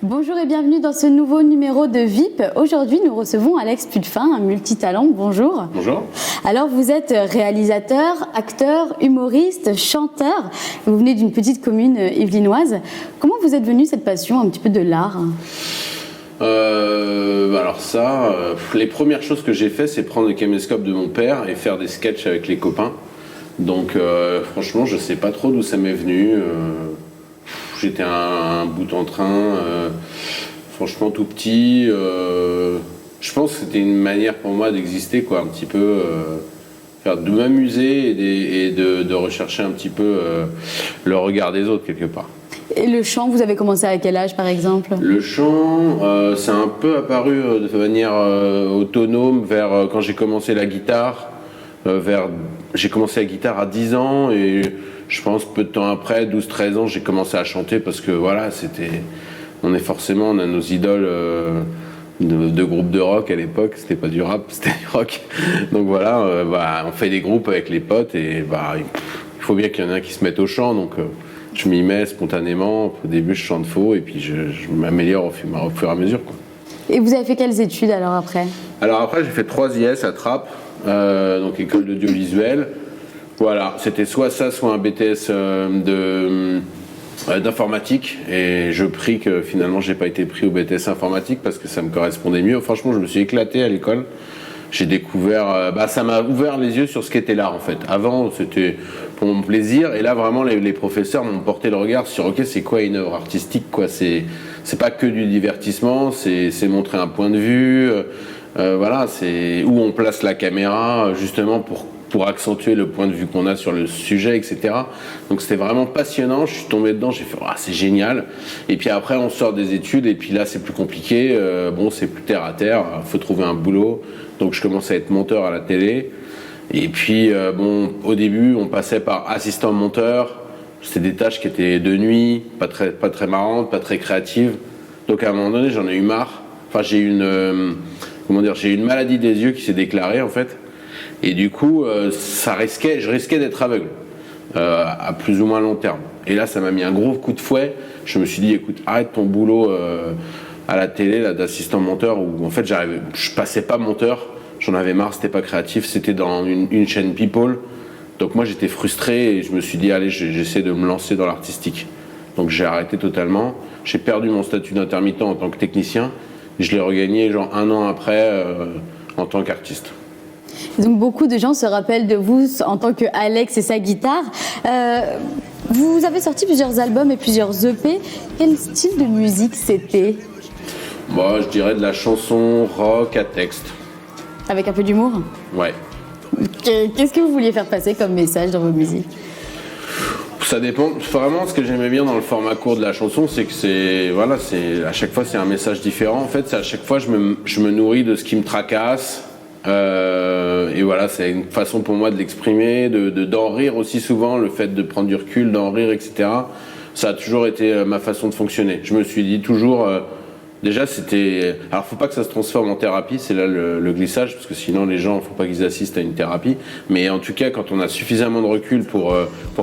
Bonjour et bienvenue dans ce nouveau numéro de VIP. Aujourd'hui, nous recevons Alex Pudefin, un multitalent. Bonjour. Bonjour. Alors, vous êtes réalisateur, acteur, humoriste, chanteur. Vous venez d'une petite commune yvelinoise. Comment vous êtes venu cette passion un petit peu de l'art ? Les premières choses que j'ai fait, c'est prendre le caméscope de mon père et faire des sketchs avec les copains. Donc, franchement, je sais pas trop d'où ça m'est venu. J'étais un bout en train, franchement tout petit. Je pense que c'était une manière pour moi d'exister, quoi, un petit peu, de m'amuser et de rechercher un petit peu le regard des autres quelque part. Et le chant, vous avez commencé à quel âge par exemple ? Le chant, c'est un peu apparu de manière autonome vers quand j'ai commencé la guitare. J'ai commencé la guitare à 10 ans et je pense peu de temps après, 12-13 ans, j'ai commencé à chanter parce que voilà, on a nos idoles de groupes de rock à l'époque, c'était pas du rap, c'était du rock. Donc voilà, on fait des groupes avec les potes et il faut bien qu'il y en ait un qui se mette au chant, donc je m'y mets spontanément. Au début, je chante faux et puis je m'améliore au fur et à mesure, quoi. Et vous avez fait quelles études alors après ? Alors après, j'ai fait 3 IS à Trappes, donc école d'audiovisuel. Voilà, c'était soit ça, soit un BTS d'informatique. Et je prie que finalement, j'ai pas été pris au BTS informatique parce que ça me correspondait mieux. Franchement, je me suis éclaté à l'école. J'ai découvert, ça m'a ouvert les yeux sur ce qu'était l'art en fait. Avant, c'était pour mon plaisir, et là vraiment les professeurs m'ont porté le regard sur ok, c'est quoi une œuvre artistique, quoi. C'est pas que du divertissement, c'est montrer un point de vue. Voilà, c'est où on place la caméra justement pour accentuer le point de vue qu'on a sur le sujet, etc. Donc c'était vraiment passionnant, je suis tombé dedans, j'ai fait c'est génial. Et puis après on sort des études et puis là c'est plus compliqué, c'est plus terre à terre, faut trouver un boulot. Donc je commence à être monteur à la télé. Et puis au début on passait par assistant monteur, c'était des tâches qui étaient de nuit, pas très marrantes, pas très créatives. Donc à un moment donné j'en ai eu marre. Enfin j'ai eu une maladie des yeux qui s'est déclarée en fait. Et du coup, je risquais d'être aveugle à plus ou moins long terme. Et là, ça m'a mis un gros coup de fouet. Je me suis dit, écoute, arrête ton boulot à la télé là, d'assistant monteur, où en fait, je passais pas monteur. J'en avais marre, c'était pas créatif, c'était dans une chaîne People. Donc moi, j'étais frustré et je me suis dit, allez, j'essaie de me lancer dans l'artistique. Donc j'ai arrêté totalement. J'ai perdu mon statut d'intermittent en tant que technicien. Je l'ai regagné genre 1 an après en tant qu'artiste. Donc beaucoup de gens se rappellent de vous en tant que Alex et sa guitare. Vous avez sorti plusieurs albums et plusieurs EP. Quel style de musique c'était ? Je dirais de la chanson rock à texte. Avec un peu d'humour ? Ouais. Qu'est-ce que vous vouliez faire passer comme message dans vos musiques ? Ça dépend. Vraiment, ce que j'aimais bien dans le format court de la chanson, c'est que à chaque fois c'est un message différent. En fait, c'est à chaque fois je me nourris de ce qui me tracasse. Et voilà, c'est une façon pour moi de l'exprimer, d'en rire aussi souvent, le fait de prendre du recul, d'en rire, etc. Ça a toujours été ma façon de fonctionner. Je me suis dit toujours, déjà c'était... Alors faut pas que ça se transforme en thérapie, c'est là le glissage, parce que sinon les gens, faut pas qu'ils assistent à une thérapie. Mais en tout cas, quand on a suffisamment de recul pour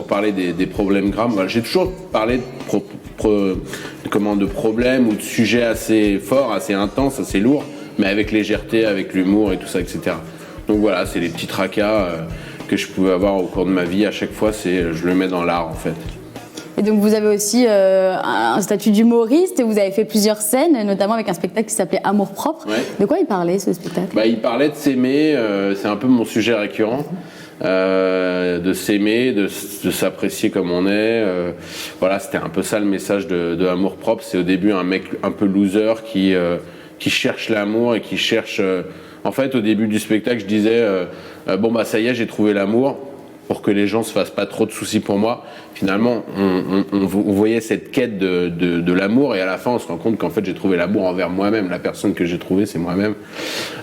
parler des problèmes graves, j'ai toujours parlé de problèmes ou de sujets assez forts, assez intenses, assez lourds, mais avec légèreté, avec l'humour et tout ça, etc. Donc voilà, c'est les petits tracas que je pouvais avoir au cours de ma vie. À chaque fois, je le mets dans l'art, en fait. Et donc vous avez aussi un statut d'humoriste et vous avez fait plusieurs scènes, notamment avec un spectacle qui s'appelait Amour propre. Ouais. De quoi il parlait, ce spectacle ? Il parlait de s'aimer, c'est un peu mon sujet récurrent. De s'aimer, de s'apprécier comme on est. Voilà, c'était un peu ça le message de Amour propre. C'est au début un mec un peu loser qui cherche l'amour et qui cherche... En fait, au début du spectacle, je disais ça y est, j'ai trouvé l'amour, pour que les gens se fassent pas trop de soucis pour moi. Finalement, on voyait cette quête de l'amour, et à la fin, on se rend compte qu'en fait, j'ai trouvé l'amour envers moi-même. La personne que j'ai trouvée, c'est moi-même.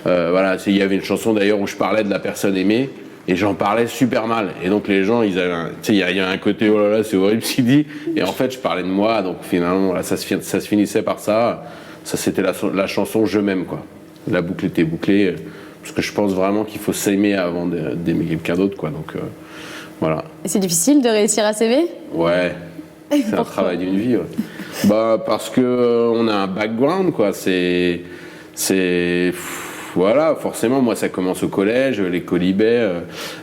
Voilà, il y avait une chanson d'ailleurs où je parlais de la personne aimée, et j'en parlais super mal. Et donc les gens, ils avaient, il y a un côté, oh là là, c'est horrible ce qu'il dit. Et en fait, je parlais de moi, donc finalement, voilà, ça se finissait par ça. Ça, c'était la chanson Je m'aime, quoi. La boucle était bouclée, parce que je pense vraiment qu'il faut s'aimer avant d'aimer quelqu'un d'autre, quoi. Donc voilà. Et c'est difficile de réussir à s'aimer ? Ouais, c'est un travail d'une vie, ouais. Bah parce que on a un background quoi. Voilà, forcément, moi ça commence au collège, les colibets,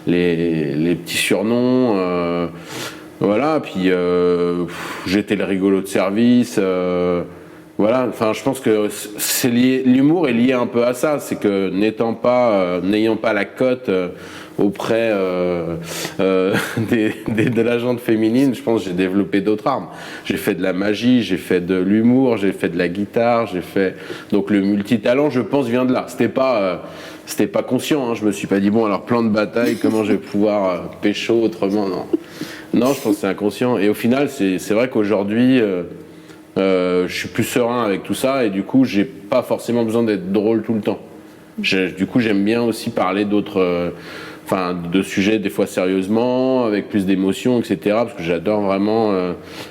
les petits surnoms, voilà. Puis j'étais le rigolo de service. Voilà, enfin, je pense que c'est lié, l'humour est lié un peu à ça, c'est que n'ayant pas la cote auprès de la gente féminine, je pense que j'ai développé d'autres armes. J'ai fait de la magie, j'ai fait de l'humour, j'ai fait de la guitare, donc le multitalent, je pense, vient de là. C'était pas conscient, hein. Je me suis pas dit bon alors plan de bataille, comment je vais pouvoir pécho autrement, non. Non, je pense que c'est inconscient. Et au final, c'est vrai qu'aujourd'hui. Je suis plus serein avec tout ça et du coup j'ai pas forcément besoin d'être drôle tout le temps. Du coup j'aime bien aussi parler de sujets des fois sérieusement, avec plus d'émotions, etc. Parce que j'adore vraiment,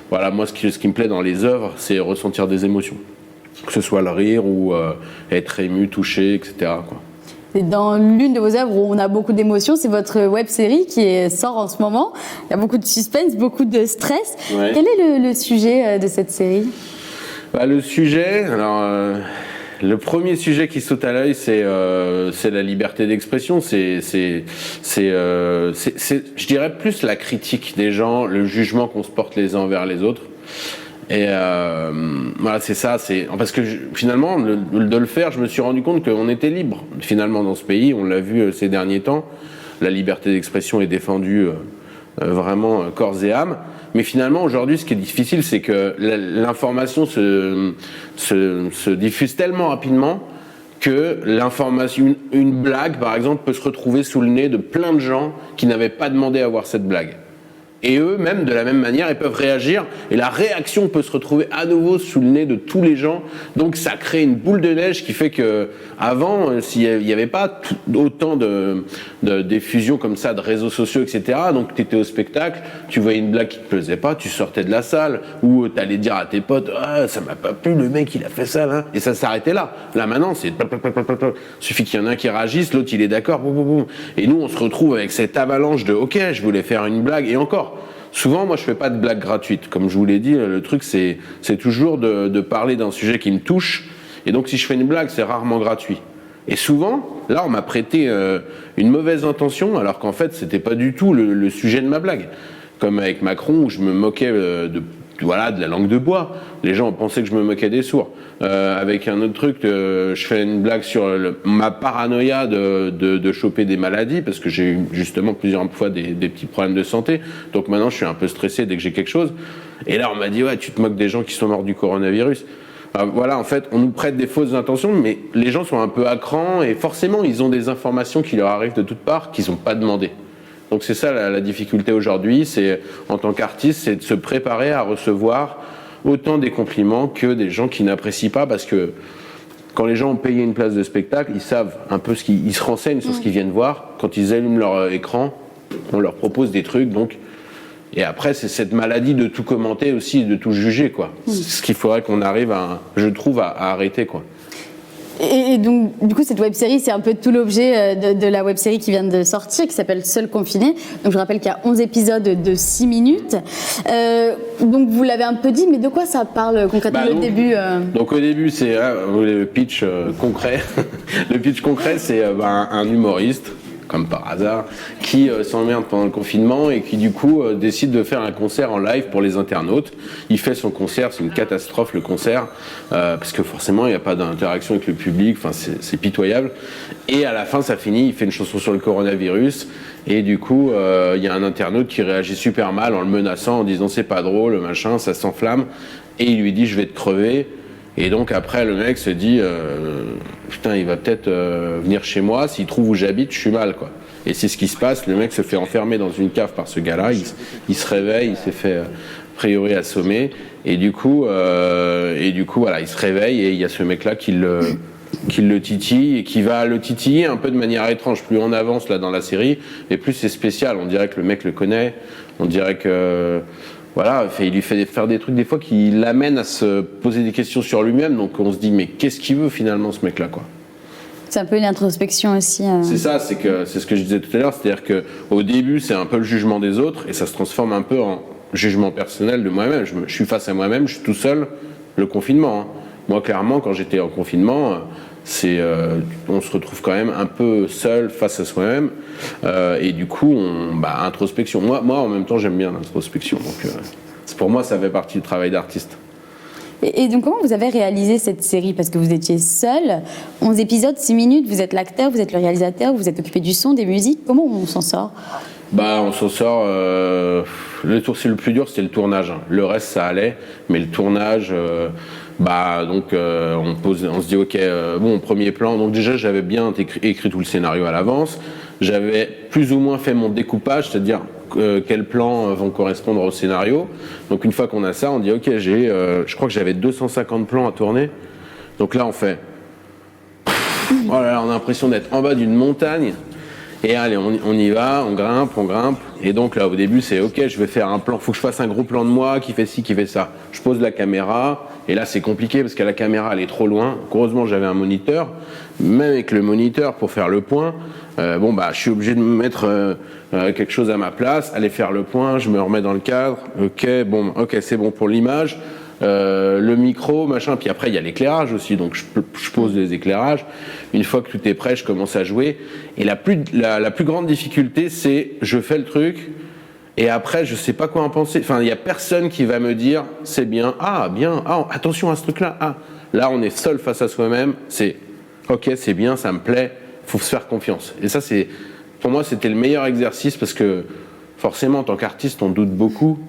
voilà, moi ce qui me plaît dans les œuvres, c'est ressentir des émotions. Que ce soit le rire ou être ému, touché, etc. quoi. Et dans l'une de vos œuvres où on a beaucoup d'émotions, c'est votre web-série qui sort en ce moment. Il y a beaucoup de suspense, beaucoup de stress. Ouais. Quel est le sujet de cette série ? Le sujet, alors le premier sujet qui saute à l'œil, c'est la liberté d'expression. Je dirais plus la critique des gens, le jugement qu'on se porte les uns envers les autres. Et voilà, c'est ça. Parce que finalement, de le faire, je me suis rendu compte qu'on était libre. Finalement, dans ce pays, on l'a vu ces derniers temps, la liberté d'expression est défendue vraiment corps et âme. Mais finalement, aujourd'hui, ce qui est difficile, c'est que l'information se diffuse tellement rapidement que l'information, une blague, par exemple, peut se retrouver sous le nez de plein de gens qui n'avaient pas demandé à voir cette blague. Et eux, même de la même manière, ils peuvent réagir. Et la réaction peut se retrouver à nouveau sous le nez de tous les gens. Donc ça crée une boule de neige qui fait que avant, s'il n'y avait pas autant de diffusion comme ça, de réseaux sociaux, etc. Donc tu étais au spectacle, tu voyais une blague qui te plaisait pas, tu sortais de la salle, ou tu allais dire à tes potes, ah, ça m'a pas plu, le mec il a fait ça là. Et ça s'arrêtait là. Là maintenant, c'est suffit qu'il y en ait un qui réagisse, l'autre il est d'accord. Et nous on se retrouve avec cette avalanche de ok, je voulais faire une blague, et encore. Souvent, moi, je fais pas de blagues gratuites. Comme je vous l'ai dit, le truc, c'est toujours de parler d'un sujet qui me touche. Et donc, si je fais une blague, c'est rarement gratuit. Et souvent, là, on m'a prêté une mauvaise intention, alors qu'en fait, c'était pas du tout le sujet de ma blague. Comme avec Macron, où je me moquais de la langue de bois. Les gens pensaient que je me moquais des sourds. Avec un autre truc, je fais une blague sur ma paranoïa de choper des maladies, parce que j'ai eu justement plusieurs fois des petits problèmes de santé. Donc maintenant, je suis un peu stressé dès que j'ai quelque chose. Et là, on m'a dit, ouais, tu te moques des gens qui sont morts du coronavirus. Voilà, en fait, on nous prête des fausses intentions, mais les gens sont un peu à cran, et forcément, ils ont des informations qui leur arrivent de toutes parts, qu'ils n'ont pas demandées. Donc c'est ça la difficulté aujourd'hui, c'est en tant qu'artiste, c'est de se préparer à recevoir autant des compliments que des gens qui n'apprécient pas, parce que quand les gens ont payé une place de spectacle, ils savent un peu ils se renseignent sur ce qu'ils viennent voir. Quand ils allument leur écran, on leur propose des trucs, donc. Et après, c'est cette maladie de tout commenter aussi, de tout juger, quoi. Ce qu'il faudrait qu'on arrive je trouve, à arrêter, quoi. Et donc, du coup, cette web-série, c'est un peu tout l'objet de la web-série qui vient de sortir, qui s'appelle Seul confiné. Donc, je rappelle qu'il y a 11 épisodes de 6 minutes. Donc, vous l'avez un peu dit, mais de quoi ça parle concrètement au début Donc, au début, c'est le pitch concret. Le pitch concret, c'est un humoriste, comme par hasard, qui s'emmerde pendant le confinement et qui du coup décide de faire un concert en live pour les internautes. Il fait son concert, c'est une catastrophe le concert, parce que forcément il n'y a pas d'interaction avec le public, enfin c'est pitoyable. Et à la fin ça finit, il fait une chanson sur le coronavirus, et du coup il y a un internaute qui réagit super mal en le menaçant, en disant c'est pas drôle, machin, ça s'enflamme, et il lui dit je vais te crever. Et donc après le mec se dit putain il va peut-être venir chez moi, s'il trouve où j'habite je suis mal quoi. Et c'est ce qui se passe, le mec se fait enfermer dans une cave par ce gars-là, il se réveille, il s'est fait a priori assommer, et du coup voilà, il se réveille et il y a ce mec-là qui le titille et qui va le titiller un peu de manière étrange. Plus on avance là dans la série, et plus c'est spécial, on dirait que le mec le connaît, on dirait que voilà, il lui fait faire des trucs des fois qui l'amènent à se poser des questions sur lui-même, donc on se dit mais qu'est-ce qu'il veut finalement ce mec-là quoi. C'est un peu une introspection aussi. C'est ça, c'est ce que je disais tout à l'heure, c'est-à-dire qu'au début c'est un peu le jugement des autres et ça se transforme un peu jugement personnel de moi-même. Je suis face à moi-même, je suis tout seul, le confinement. Hein. Moi, clairement, quand j'étais en confinement, on se retrouve quand même un peu seul face à soi-même. Et du coup, introspection. Moi, en même temps, j'aime bien l'introspection. Donc, pour moi, ça fait partie du travail d'artiste. Et donc, comment vous avez réalisé cette série? Parce que vous étiez seul, 11 épisodes, 6 minutes, vous êtes l'acteur, vous êtes le réalisateur, vous êtes occupé du son, des musiques. Comment on s'en sort? On s'en sort. C'est le plus dur, c'était le tournage. Hein. Le reste, ça allait, mais le tournage, on se dit ok, premier plan. Donc déjà, j'avais bien écrit tout le scénario à l'avance. J'avais plus ou moins fait mon découpage, c'est-à-dire quels plans vont correspondre au scénario. Donc une fois qu'on a ça, on dit ok, je crois que j'avais 250 plans à tourner. Donc là, on fait. Oh là là, on a l'impression d'être en bas d'une montagne. Et allez, on y va, on grimpe. Et donc là, au début, c'est ok, je vais faire un plan, faut que je fasse un gros plan de moi qui fait ci, qui fait ça. Je pose la caméra, et là, c'est compliqué parce que la caméra, elle est trop loin. Heureusement, j'avais un moniteur. Même avec le moniteur, pour faire le point, je suis obligé de me mettre quelque chose à ma place, aller faire le point, je me remets dans le cadre. Ok, c'est bon pour l'image. Le micro, machin, puis après il y a l'éclairage aussi, donc je pose les éclairages. Une fois que tout est prêt, je commence à jouer. Et la plus grande difficulté, c'est je fais le truc et après je sais pas quoi en penser. Enfin, il y a personne qui va me dire c'est bien, attention à ce truc-là. Là on est seul face à soi-même. C'est ok, c'est bien, ça me plaît, faut se faire confiance. Et ça pour moi c'était le meilleur exercice parce que forcément en tant qu'artiste on doute beaucoup.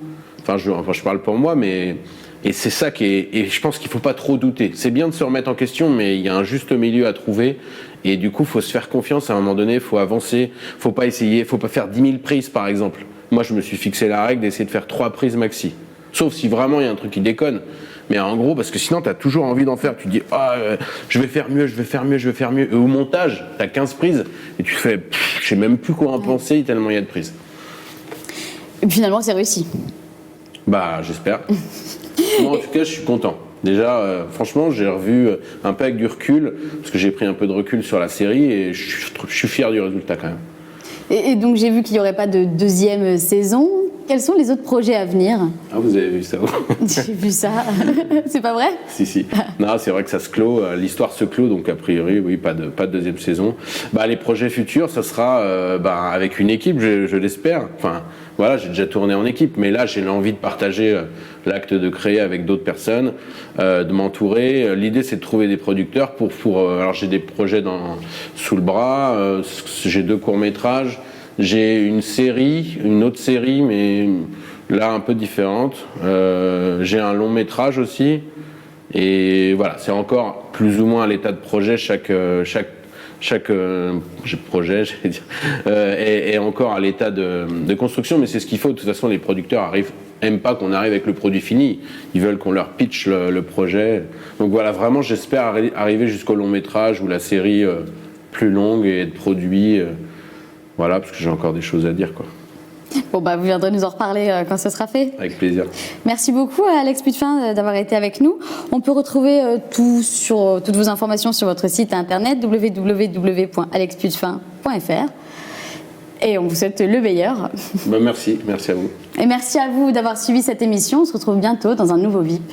Enfin je parle pour moi, mais et c'est ça et je pense qu'il faut pas trop douter. C'est bien de se remettre en question, mais il y a un juste milieu à trouver. Et du coup, faut se faire confiance à un moment donné, faut avancer, faut pas essayer, faut pas faire 10 000 prises par exemple. Moi, je me suis fixé la règle d'essayer de faire 3 prises maxi. Sauf si vraiment il y a un truc qui déconne. Mais en gros, parce que sinon, tu as toujours envie d'en faire. Tu te dis, je vais faire mieux. Et au montage, tu as 15 prises et tu fais, je sais même plus quoi en penser tellement il y a de prises. Et puis finalement, c'est réussi. J'espère. Moi, en tout cas, je suis content. Déjà, franchement, j'ai revu un peu avec du recul, parce que j'ai pris un peu de recul sur la série, et je suis fier du résultat quand même. Et donc, j'ai vu qu'il n'y aurait pas de deuxième saison. Quels sont les autres projets à venir? Vous avez vu ça? J'ai vu ça. C'est pas vrai? Si. Non, c'est vrai que ça se clôt. L'histoire se clôt, donc a priori, oui, pas de deuxième saison. Les projets futurs, ça sera avec une équipe, je l'espère. Enfin, voilà, j'ai déjà tourné en équipe, mais là, j'ai l'envie de partager l'acte de créer avec d'autres personnes, de m'entourer. L'idée, c'est de trouver des producteurs alors, j'ai des projets sous le bras. J'ai 2 courts-métrages. J'ai une autre série, mais là un peu différente. J'ai un long métrage aussi. Et voilà, c'est encore plus ou moins à l'état de projet. Chaque projet, j'allais dire, est encore à l'état de construction, mais c'est ce qu'il faut. De toute façon, les producteurs aiment pas qu'on arrive avec le produit fini. Ils veulent qu'on leur pitch le projet. Donc voilà, vraiment, j'espère arriver jusqu'au long métrage ou la série plus longue et être produit. Voilà, parce que j'ai encore des choses à dire, quoi. Vous viendrez nous en reparler quand ce sera fait. Avec plaisir. Merci beaucoup, Alex Putefin, d'avoir été avec nous. On peut retrouver toutes vos informations sur votre site internet www.alexputefin.fr. Et on vous souhaite le meilleur. Merci à vous. Et merci à vous d'avoir suivi cette émission. On se retrouve bientôt dans un nouveau VIP.